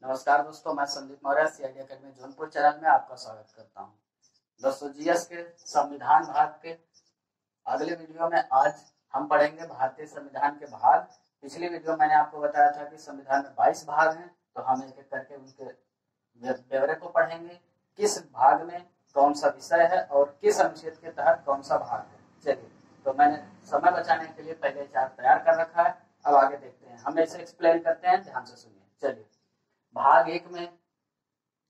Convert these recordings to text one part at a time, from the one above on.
नमस्कार दोस्तों, मैं Sandeep Maurya CID academy Jaunpur channel में आपका स्वागत करता हूं। दोस्तों, जीएस के संविधान भाग के अगले वीडियो में आज हम पढ़ेंगे भारतीय संविधान के भाग। पिछली वीडियो मैंने आपको बताया था कि संविधान में 22 भाग हैं, तो हम एक एक करके उनके ब्यौरे को पढ़ेंगे। किस भाग में कौन सा विषय है और किस अनुच्छेद के तहत कौन सा भाग है। चलिए, तो मैंने समय बचाने के लिए पहले चार्ट तैयार कर रखा है। अब आगे देखते हैं, हम इसे एक्सप्लेन करते हैं, ध्यान से सुनिए। चलिए, भाग 1 में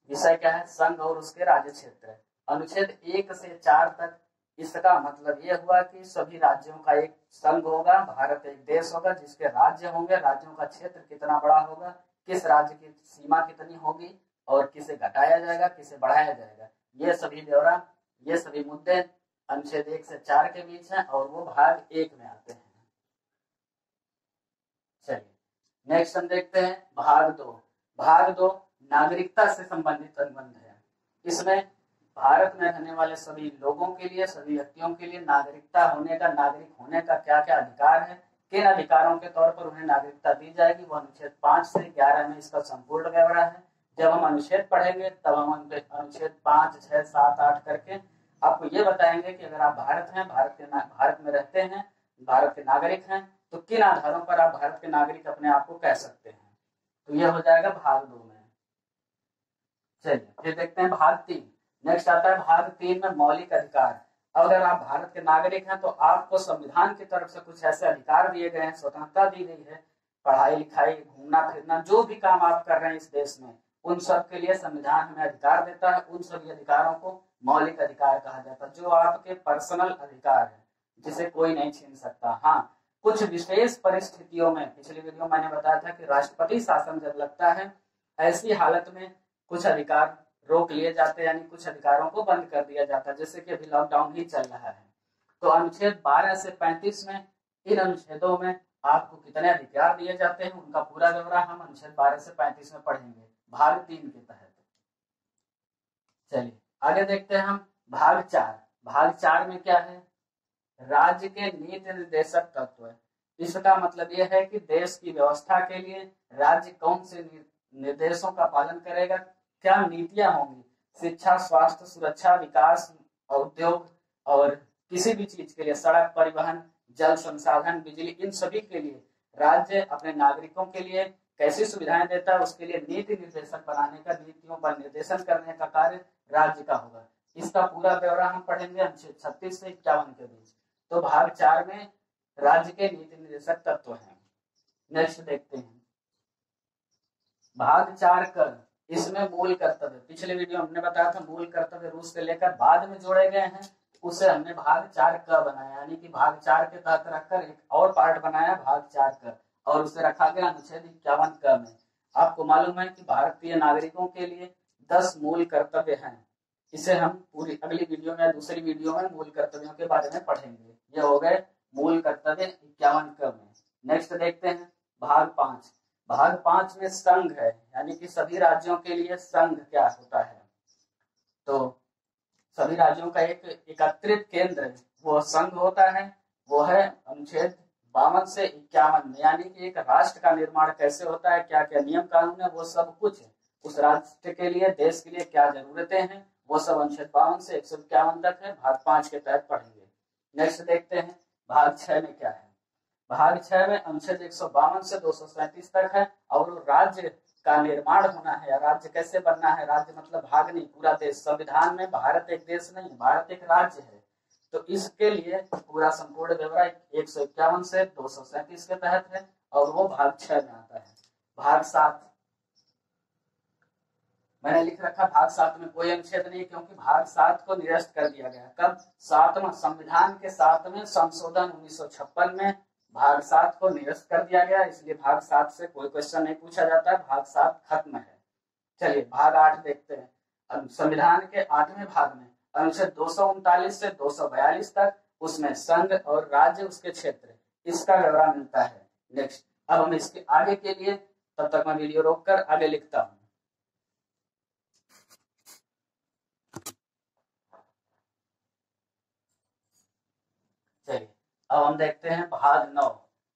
विषय क्या है? संघ और उसके राज्य क्षेत्र। अनुच्छेद 1 से 4 तक इसका मतलब यह हुआ कि सभी राज्यों का एक संघ होगा, भारत एक देश होगा जिसके राज्य होंगे। राज्यों का क्षेत्र कितना बड़ा होगा, किस राज्य की सीमा कितनी होगी और किसे घटाया जाएगा, किसे बढ़ाया जाएगा, ये सभी ब्यौरा, ये सभी मुद्दे अनुच्छेद 1 से 4 के बीच हैं और वो भाग 1 में आते हैं। चलिए, नेक्स्ट हम देखते हैं भाग 2। भाग 2 नागरिकता से संबंधित अनुबंध है। इसमें भारत में रहने वाले सभी लोगों के लिए, सभी व्यक्तियों के लिए नागरिकता होने का, नागरिक होने का क्या क्या अधिकार है, किन अधिकारों के तौर पर उन्हें नागरिकता दी जाएगी, वो अनुच्छेद 5 से 11 में इसका संपूर्ण ब्यौरा है। जब हम अनुच्छेद पढ़ेंगे तब हम अनुच्छेद 5, 6, 7, 8 करके आपको ये बताएंगे कि अगर आप भारत हैं, भारत में रहते हैं, भारत के नागरिक हैं, तो किन आधारों पर आप भारत के नागरिक अपने आप को कह सकते हैं। तो यह हो जाएगा भाग 2 में। चलिए, फिर देखते हैं भाग 3। नेक्स्ट आता है भाग 3 में मौलिक अधिकार। अगर आप भारत के नागरिक हैं तो आपको संविधान की तरफ से कुछ ऐसे अधिकार दिए गए हैं, स्वतंत्रता दी गई है, पढ़ाई लिखाई, घूमना फिरना, जो भी काम आप कर रहे हैं इस देश में, उन सब के लिए संविधान हमें अधिकार देता है। उन सभी अधिकारों को मौलिक अधिकार कहा जाता है, जो आपके पर्सनल अधिकार है, जिसे कोई नहीं छीन सकता। हाँ, कुछ विशेष परिस्थितियों में, पिछली वीडियो मैंने बताया था कि राष्ट्रपति शासन जब लगता है, ऐसी हालत में कुछ अधिकार रोक लिए जाते हैं, यानी कुछ अधिकारों को बंद कर दिया जाता है, जैसे कि अभी लॉकडाउन ही चल रहा है। तो अनुच्छेद 12 से 35 में, इन अनुच्छेदों में आपको कितने अधिकार दिए जाते हैं, उनका पूरा ब्यौरा हम अनुच्छेद 12 से 35 में पढ़ेंगे, भाग 3 के तहत। चलिए, आगे देखते हैं हम भाग 4। भाग 4 में क्या है? राज्य के नीति निर्देशक तत्व। इसका मतलब यह है कि देश की व्यवस्था के लिए राज्य कौन से निर्देशों का पालन करेगा, क्या नीतियां होंगी, शिक्षा, स्वास्थ्य, सुरक्षा, विकास, उद्योग और किसी भी चीज के लिए, सड़क परिवहन, जल संसाधन, बिजली, इन सभी के लिए राज्य अपने नागरिकों के लिए कैसी सुविधाएं देता है, उसके लिए नीति निर्देशक बनाने का, नीतियों पर निर्देशन करने का कार्य राज्य का होगा। इसका पूरा ब्यौरा हम पढ़ेंगे अनुच्छेद 36 से 51 के बीच। तो भाग 4 में राज्य के नीति निर्देशक तत्व हैं। नेक्स्ट देखते हैं भाग 4 कर। इसमें मूल कर्तव्य, पिछले वीडियो हमने बताया था मूल कर्तव्य रूस से लेकर बाद में जोड़े गए हैं, उसे हमने भाग 4 क बनाया, यानी कि भाग 4 के तहत रखकर एक और पार्ट बनाया भाग 4 क, और उसे रखा गया अनुच्छेद 51 क में। आपको मालूम है कि भारतीय नागरिकों के लिए 10 मूल कर्तव्य हैं। इसे हम पूरी अगली वीडियो में, दूसरी वीडियो में मूल कर्तव्यों के बारे में पढ़ेंगे। ये हो गए मूल कर्तव्य 51 क में। नेक्स्ट देखते हैं भाग 5। भाग 5 में संघ है, यानी कि सभी राज्यों के लिए संघ क्या होता है। तो सभी राज्यों का एक एकत्रित केंद्र वो संघ होता है, वो है अनुच्छेद 52 से 51 में, यानी कि एक राष्ट्र का निर्माण कैसे होता है, क्या क्या नियम कानून है, वो सब कुछ उस राष्ट्र के लिए, देश के लिए क्या जरूरतें हैं, वो सब अनुच्छेद 52 से 151 तक है, भाग 5 के तहत पढ़ेंगे। नेक्स्ट देखते हैं भाग 6 में क्या है। भाग 6 में अनुच्छेद 152 से 237 तक है, और राज्य का निर्माण होना है, राज्य कैसे बनना है, राज्य मतलब भाग नहीं, पूरा देश। संविधान में भारत एक देश नहीं, भारत एक राज्य है, तो इसके लिए पूरा संपूर्ण ब्यौरा 151 से 237 के तहत है, और वो भाग 6 में आता है। भाग 7 मैंने लिख रखा, भाग 7 में कोई अनुच्छेद नहीं, क्योंकि भाग 7 को निरस्त कर दिया गया। कब? 7वां संविधान के 7वें संशोधन 1956 में भाग 7 को निरस्त कर दिया गया, इसलिए भाग 7 से कोई क्वेश्चन नहीं पूछा जाता है, भाग 7 खत्म है। चलिए, भाग 8 देखते हैं। संविधान के 8वें भाग में अनुच्छेद 239 से 242 तक, उसमें संघ और राज्य, उसके क्षेत्र, इसका ब्यौरा मिलता है। नेक्स्ट, अब हम इसके आगे के लिए, तब तक मैं वीडियो रोककर आगे लिखता हूं। चलिए, अब हम देखते हैं भाग 9।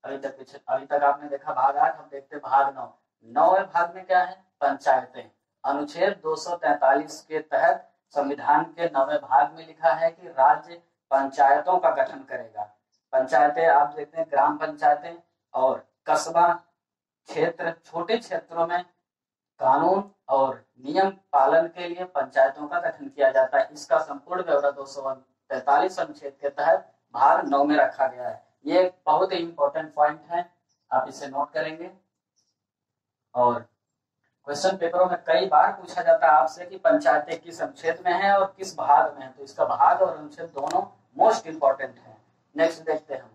अभी तक आपने देखा भाग 8, हम देखते हैं भाग 9। 9वें भाग में क्या है? पंचायतें। अनुच्छेद 243 के तहत संविधान के 9वें भाग में लिखा है कि राज्य पंचायतों का गठन करेगा। पंचायतें आप देखते हैं ग्राम पंचायतें और कस्बा क्षेत्र, छोटे क्षेत्रों में कानून और नियम पालन के लिए पंचायतों का गठन किया जाता है। इसका संपूर्ण ब्यौरा 243 अनुच्छेद के तहत भाग 9 में रखा गया है। ये एक बहुत ही इंपॉर्टेंट पॉइंट है, आप इसे नोट करेंगे। और क्वेश्चन पेपरों में कई बार पूछा जाता है आपसे कि पंचायतें किस अनुच्छेद में है और किस भाग में है, तो इसका भाग और अनुच्छेद दोनों मोस्ट इंपॉर्टेंट है। नेक्स्ट देखते हैं,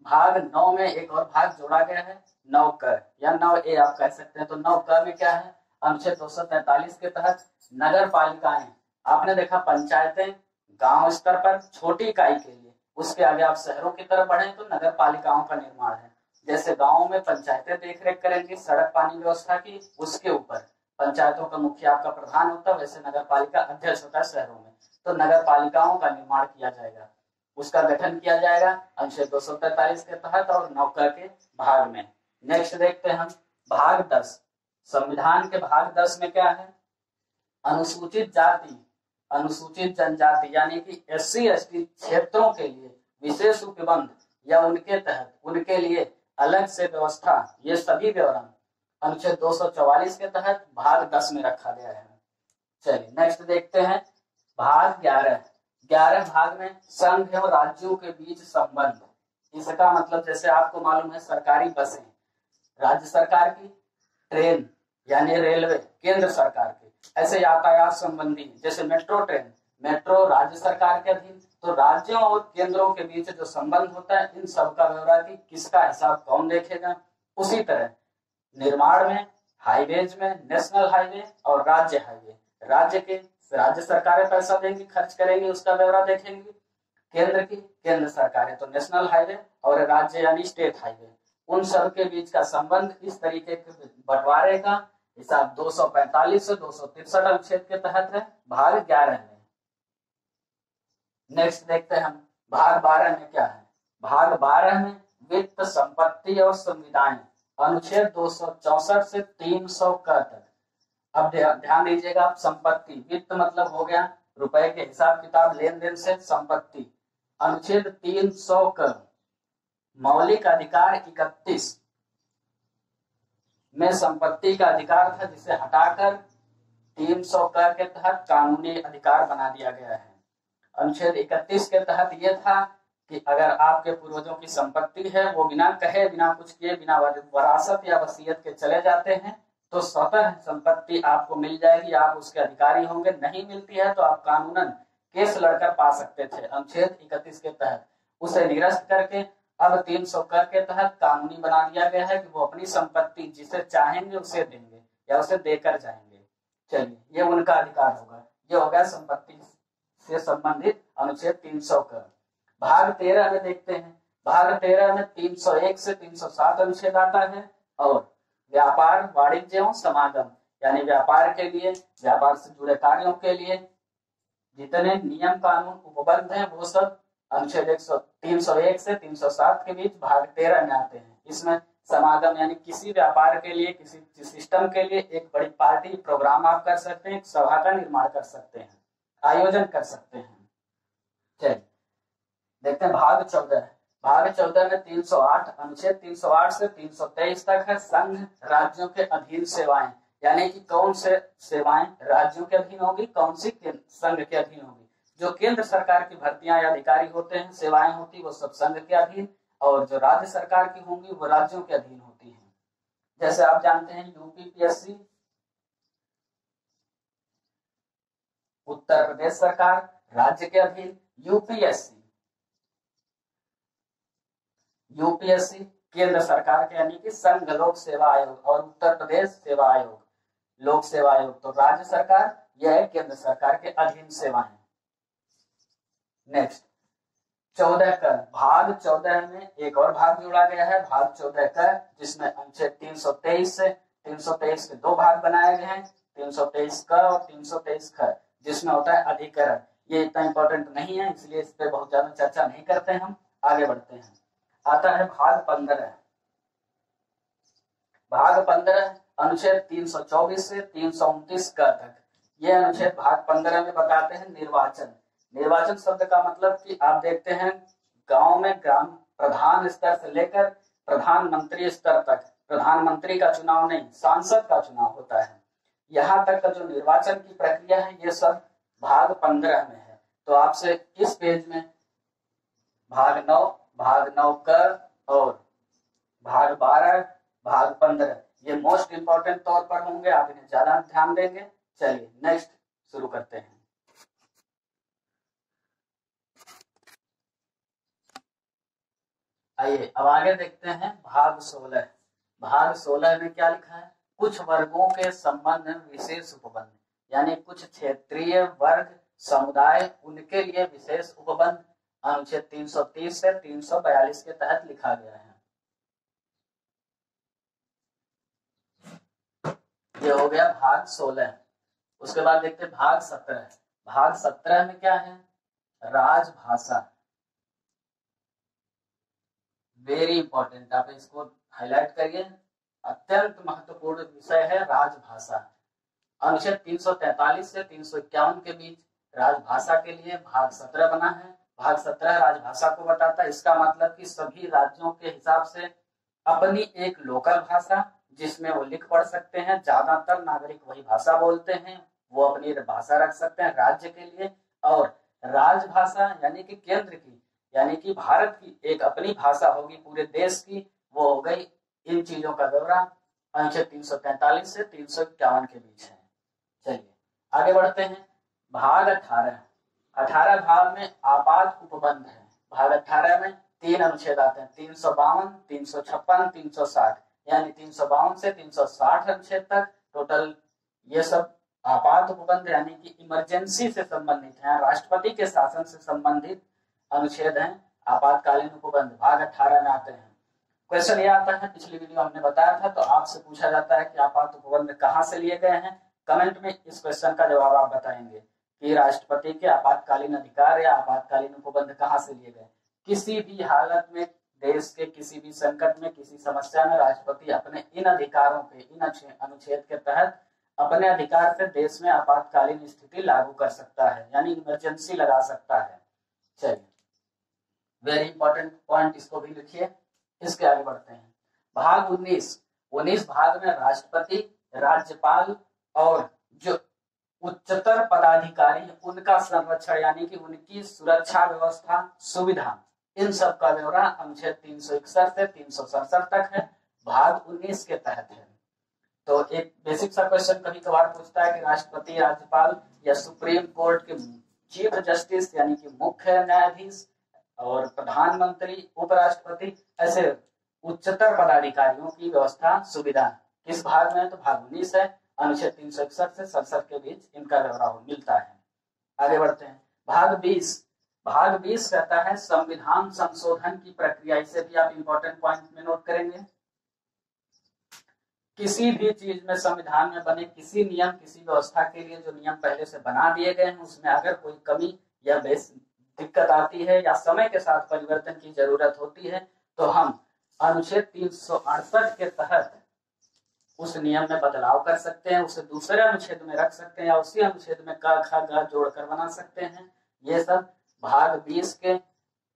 भाग 9 में एक और भाग जोड़ा गया है 9क या 9A आप कह सकते हैं। तो 9क में क्या है, अनुच्छेद 243 के तहत नगर पालिकाएं, आपने देखा पंचायतें गांव स्तर पर छोटी इकाई के लिए, उसके आगे आप शहरों की तरफ बढ़े तो नगर पालिकाओं का निर्माण है। जैसे गांवों में पंचायतें देखरेख करेंगी सड़क पानी व्यवस्था की, उसके ऊपर पंचायतों का मुखिया आपका प्रधान होता है, वैसे नगर पालिका अध्यक्ष होता है शहरों में। तो नगर पालिकाओं का निर्माण किया जाएगा, उसका गठन किया जाएगा अनुच्छेद 243 के तहत और 9क के भाग में। नेक्स्ट देखते हैं हम भाग 10। संविधान के भाग 10 में क्या है, अनुसूचित जाति अनुसूचित जनजाति यानी कि SC/ST क्षेत्रों के लिए विशेष उपबंध या उनके तहत उनके लिए अलग से व्यवस्था, ये सभी विवरण अनुच्छेद 244 के तहत भाग 10 में रखा गया है। चलिए नेक्स्ट देखते हैं भाग 11 भाग में संघ और राज्यों के बीच संबंध। इसका मतलब जैसे आपको मालूम है सरकारी बसें राज्य सरकार की, ट्रेन यानी रेलवे केंद्र सरकार की, ऐसे यातायात संबंधी जैसे मेट्रो ट्रेन, मेट्रो राज्य सरकार के अधीन। तो राज्यों और केंद्रों के बीच जो संबंध होता है इन सब का ब्यौरा कि किसका हिसाब कौन देखेगा। उसी तरह निर्माण में, हाईवेज में नेशनल हाईवे और राज्य हाईवे, राज्य सरकारें पैसा देंगी, खर्च करेंगी, उसका ब्यौरा देखेंगी। केंद्र सरकारें तो नेशनल हाईवे और राज्य यानी स्टेट हाईवे, उन सब के बीच का संबंध इस तरीके के बंटवारे का हिसाब 245 से 263 अनुच्छेद के तहत है भाग 11 में। नेक्स्ट देखते हैं हम भाग 12 में क्या है। भाग 12 में वित्त, संपत्ति और संविदाएं, अनुच्छेद 264 से 300 तक। अब ध्यान दीजिएगा आप, संपत्ति, वित्त मतलब हो गया रुपए के हिसाब किताब लेन देन से संपत्ति। अनुच्छेद 300 मौलिक अधिकार 31 में संपत्ति का अधिकार था, जिसे हटाकर 300 के तहत कानूनी अधिकार बना दिया गया है। अनुच्छेद 31 के तहत यह था कि अगर आपके पूर्वजों की संपत्ति है, वो बिना कहे, बिना कुछ किए, बिना वरासत या वसीयत के चले जाते हैं, तो स्वतः संपत्ति आपको मिल जाएगी, आप उसके अधिकारी होंगे। नहीं मिलती है तो आप कानूनन केस लड़कर पा सकते थे। अनुच्छेद 31 के तहत उसे निरस्त करके अब 300 के तहत कानूनी बना दिया गया है कि वो अपनी संपत्ति जिसे चाहेंगे उसे देंगे या उसे देकर जाएंगे। चलिए, ये उनका अधिकार होगा। ये हो गया संपत्ति से संबंधित अनुच्छेद 300 का। भाग 13 में देखते हैं। भाग 13 में 301 से 307 अनुच्छेद आता है और व्यापार, वाणिज्य एवं समागम यानी व्यापार के लिए, व्यापार से जुड़े कार्यों के लिए जितने नियम कानून उपबंध हैं वो सब अनुच्छेद 301 से 307 के बीच भाग 13 में आते हैं। इसमें समागम यानी किसी व्यापार के लिए, किसी सिस्टम के लिए एक बड़ी पार्टी प्रोग्राम आप कर सकते हैं, एक सभा का निर्माण कर सकते हैं, आयोजन कर सकते हैं। चलिए देखते हैं भाग 14। भाग 14 में 308 अनुच्छेद 308 से 323 तक है संघ राज्यों के अधीन सेवाएं, यानी कि कौन से सेवाएं राज्यों के अधीन होगी, कौन सी संघ के अधीन होगी। जो केंद्र सरकार की भर्तियां या अधिकारी होते हैं, सेवाएं होती, वो सब संघ के अधीन, और जो राज्य सरकार की होंगी वो राज्यों के अधीन होती हैं। जैसे आप जानते हैं यूपीपीएससी उत्तर प्रदेश सरकार राज्य के अधीन, यूपीएससी केंद्र सरकार के यानी कि संघ लोक सेवा आयोग, और उत्तर प्रदेश सेवा आयोग लोक सेवा आयोग तो राज्य सरकार, यह केंद्र सरकार के अधीन सेवाएं। नेक्स्ट 14 का भाग 14 में एक और भाग जोड़ा गया है, भाग 14 का, जिसमें अनुच्छेद 323 से 323 के दो भाग बनाए गए हैं, 323 का और 323 का, जिसमें होता है अधिकरण। ये इतना इंपॉर्टेंट नहीं है, इसलिए इस पर बहुत ज्यादा चर्चा नहीं करते हैं। हम आगे बढ़ते हैं। आता है भाग 15। भाग 15 अनुच्छेद 324 से 329 का तक। ये अनुच्छेद भाग 15 में बताते हैं निर्वाचन। निर्वाचन शब्द का मतलब कि आप देखते हैं गांव में ग्राम प्रधान स्तर से लेकर प्रधानमंत्री स्तर तक प्रधानमंत्री का चुनाव नहीं, सांसद का चुनाव होता है। यहाँ तक का जो निर्वाचन की प्रक्रिया है ये सब भाग 15 में है। तो आपसे इस पेज में भाग 9 कर और भाग 12, भाग 15 ये मोस्ट इंपॉर्टेंट तौर पर होंगे, आप इन्हें ज्यादा ध्यान देंगे। चलिए नेक्स्ट शुरू करते हैं। आइए अब आगे देखते हैं भाग 16। भाग 16 में क्या लिखा है? कुछ वर्गों के संबंध में विशेष उपबंध, यानी कुछ क्षेत्रीय वर्ग समुदाय उनके लिए विशेष उपबंध अनुच्छेद 330 से 342 के तहत लिखा गया है। ये हो गया भाग 16। उसके बाद देखते हैं भाग 17। भाग 17 में क्या है? राजभाषा। वेरी इंपॉर्टेंट, आप इसको हाईलाइट करिए, अत्यंत महत्वपूर्ण विषय है राजभाषा। अनुच्छेद 343 से 351 के बीच राजभाषा के लिए भाग 17 बना है। भाग 17 राजभाषा को बताता है। इसका मतलब कि सभी राज्यों के हिसाब से अपनी एक लोकल भाषा जिसमें वो लिख पढ़ सकते हैं, ज्यादातर नागरिक वही भाषा बोलते हैं, वो अपनी भाषा रख सकते हैं राज्य के लिए। और राजभाषा यानी कि केंद्र की, यानी कि भारत की एक अपनी भाषा होगी पूरे देश की, वो हो गई। इन चीजों का ब्यौरा अनुच्छेद 343 से 351 के बीच है। चलिए आगे बढ़ते हैं। भाग 18। 18 भाग में आपात उपबंध है। भाग 18 में 3 अनुच्छेद आते हैं, 352, 356, 360, यानी 352 से 360 अनुच्छेद तक टोटल ये सब आपात उपबंध यानी कि इमरजेंसी से संबंधित है, राष्ट्रपति के शासन से संबंधित अनुच्छेद हैं। आपातकालीन उपबंध भाग 18 में आते हैं। क्वेश्चन ये आता है, पिछली वीडियो हमने बताया था, तो आपसे पूछा जाता है कि आपात उपबंध कहाँ से लिए गए हैं। कमेंट में इस क्वेश्चन का जवाब आप बताएंगे कि राष्ट्रपति के आपातकालीन अधिकार या आपातकालीन उपबंध कहाँ से लिए गए। किसी भी हालत में, देश के किसी भी संकट में, किसी समस्या में राष्ट्रपति अपने इन अधिकारों के, इन अनुच्छेद के तहत अपने अधिकार से देश में आपातकालीन स्थिति लागू कर सकता है, यानी इमरजेंसी लगा सकता है। चलिए वेरी इंपॉर्टेंट पॉइंट, इसको भी लिखिए। इसके आगे बढ़ते हैं। भाग 19 भाग में राष्ट्रपति, राज्यपाल और जो उच्चतर पदाधिकारी है उनका संरक्षण यानी कि उनकी सुरक्षा व्यवस्था, सुविधा, इन सब का ब्यौरा अनुच्छेद 361 से 367 तक है, भाग 19 के तहत है। तो एक बेसिक सा क्वेश्चन कभी कभार पूछता है कि राष्ट्रपति, राज्यपाल या सुप्रीम कोर्ट के चीफ जस्टिस यानी कि मुख्य न्यायाधीश और प्रधानमंत्री, उपराष्ट्रपति, ऐसे उच्चतर पदाधिकारियों की व्यवस्था, सुविधा किस भाग में है? तो भाग 19 है। अनुच्छेद 361 से 67 के बीच इनका व्यवहार मिलता है। आगे बढ़ते हैं। भाग 20 कहता है संविधान संशोधन की प्रक्रिया। इसे भी आप इंपॉर्टेंट पॉइंट में नोट करेंगे। किसी भी चीज में, संविधान में बने किसी नियम, किसी व्यवस्था के लिए जो नियम पहले से बना दिए गए हैं उसमें अगर कोई कमी या दिक्कत आती है या समय के साथ परिवर्तन की जरूरत होती है तो हम अनुच्छेद 368 के तहत उस नियम में बदलाव कर सकते हैं, उसे दूसरे अनुच्छेद में रख सकते हैं या उसी अनुच्छेद में क, ख, ग जोड़कर बना सकते हैं। ये सब भाग 20 के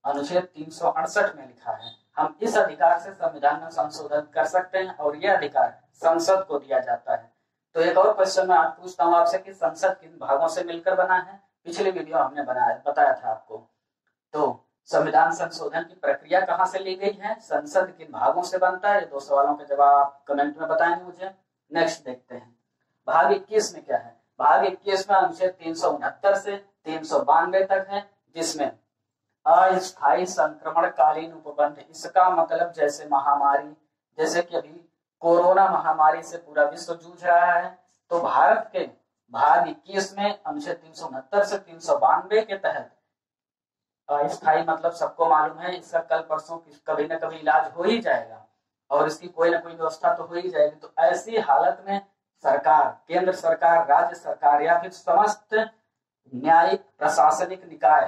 अनुच्छेद 368 में लिखा है। हम इस अधिकार से संविधान में संशोधन कर सकते हैं और यह अधिकार संसद को दिया जाता है। तो एक और क्वेश्चन मैं आज पूछता हूँ आपसे कि संसद किन भागों से मिलकर बना है? पिछले वीडियो हमने बताया था आपको। तो संविधान संशोधन की प्रक्रिया कहाँ से ली गई है, संसद किन भागों से बनता है? ये 2 सवालों के जवाब आप कमेंट में बताएंगे मुझे। नेक्स्ट देखते हैं। भाग 21 में क्या है? भाग 21 में अनुच्छेद 369 से 392 तक है, जिसमें अस्थायी संक्रमणकालीन उपबंध। इसका मतलब जैसे महामारी, जैसे कि अभी कोरोना महामारी से पूरा विश्व जूझ रहा है, तो भारत के भाग 21 में अनुच्छेद 369 से 392 के तहत अस्थायी मतलब सबको मालूम है इसका कल परसों कभी न कभी इलाज हो ही जाएगा और इसकी कोई ना कोई व्यवस्था तो हो ही जाएगी। तो ऐसी हालत में सरकार, केंद्र सरकार, राज्य सरकार या फिर समस्त न्यायिक प्रशासनिक निकाय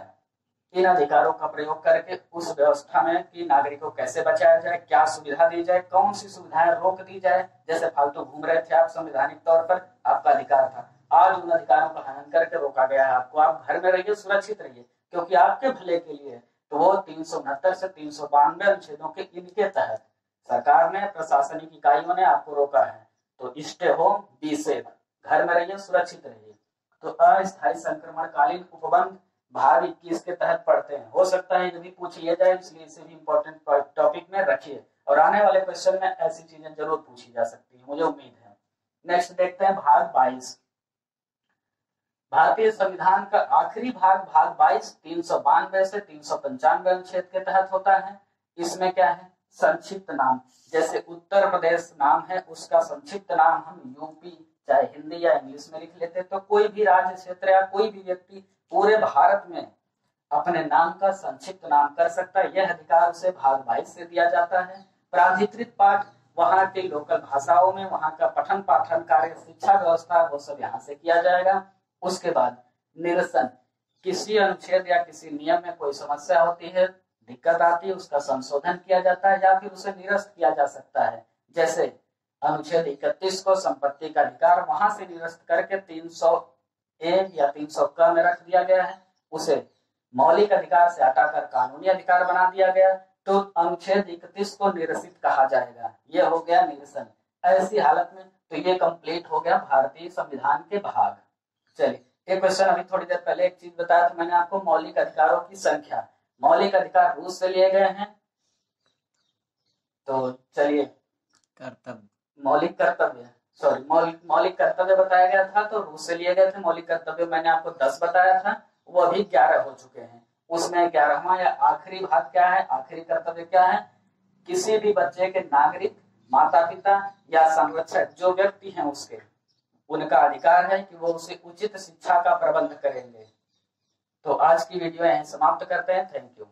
इन अधिकारों का प्रयोग करके उस व्यवस्था में कि नागरिकों को कैसे बचाया जाए, क्या सुविधा दी जाए, कौन सी सुविधाएं रोक दी जाए। जैसे फालतू घूम रहे थे आप, संवैधानिक तौर पर आपका अधिकार था, आज उन अधिकारों का हनन करके रोका गया है आपको। आप घर में रहिए, सुरक्षित रहिए, क्योंकि आपके भले के लिए। तो वो 369 से 392 अनुच्छेदों के इनके तहत सरकार ने, प्रशासनिक इकाइयों ने आपको रोका है। तो स्टे होम, बी सेफ, घर में रहिए, सुरक्षित रहिए। तो अस्थायी संक्रमणकालीन उपबंध भाग 21 के तहत पढ़ते हैं। हो सकता है ये भी पूछ लिया जाए, इसलिए इसे भी इंपॉर्टेंट टॉपिक में रखिए, और आने वाले क्वेश्चन में ऐसी चीजें जरूर पूछी जा सकती है, मुझे उम्मीद है। नेक्स्ट देखते हैं भाग 22। भारतीय संविधान का आखिरी भाग, भाग 22, 392 से 395 अनुच्छेद के तहत होता है। इसमें क्या है, संक्षिप्त नाम। जैसे उत्तर प्रदेश नाम है, उसका संक्षिप्त नाम हम यूपी, चाहे हिंदी या इंग्लिश में लिख लेते। तो कोई भी राज्य क्षेत्र या कोई भी व्यक्ति पूरे भारत में अपने नाम का संक्षिप्त नाम कर सकता है। यह अधिकार उसे भाग 22 से दिया जाता है। प्राधिकृत पाठ वहां के लोकल भाषाओं में, वहां का पठन पाठन कार्य, शिक्षा व्यवस्था, वो सब यहाँ से किया जाएगा। उसके बाद निरसन, किसी अनुच्छेद या किसी नियम में कोई समस्या होती है, दिक्कत आती है, उसका संशोधन किया जाता है या फिर उसे निरस्त किया जा सकता है। जैसे अनुच्छेद 31 को संपत्ति का अधिकार वहां से निरस्त करके 301 या 300 क में रख दिया गया है, उसे मौलिक अधिकार से हटाकर कानूनी अधिकार बना दिया गया, तो अनुच्छेद 31 को निरसित कहा जाएगा। यह हो गया निरसन। ऐसी हालत में तो ये कंप्लीट हो गया भारतीय संविधान के भाग। चलिए, एक क्वेश्चन अभी थोड़ी देर पहले एक चीज बताया था मैंने आपको, मौलिक अधिकारों की संख्या। मौलिक अधिकार रूस से लिए गए हैं, तो चलिए कर्तव्य, मौलिक कर्तव्य, सॉरी मौलिक कर्तव्य बताया गया था, तो रूस से लिए गए थे। मौलिक कर्तव्य मैंने आपको 10 बताया था, वो अभी 11 हो चुके हैं। उसमें 11वां या आखिरी भाग क्या है, आखिरी कर्तव्य क्या है, किसी भी बच्चे के नागरिक, माता पिता या संरक्षक जो व्यक्ति हैं उसके, उनका अधिकार है कि वो उसे उचित शिक्षा का प्रबंध करेंगे। तो आज की वीडियो यहीं समाप्त करते हैं। Thank you.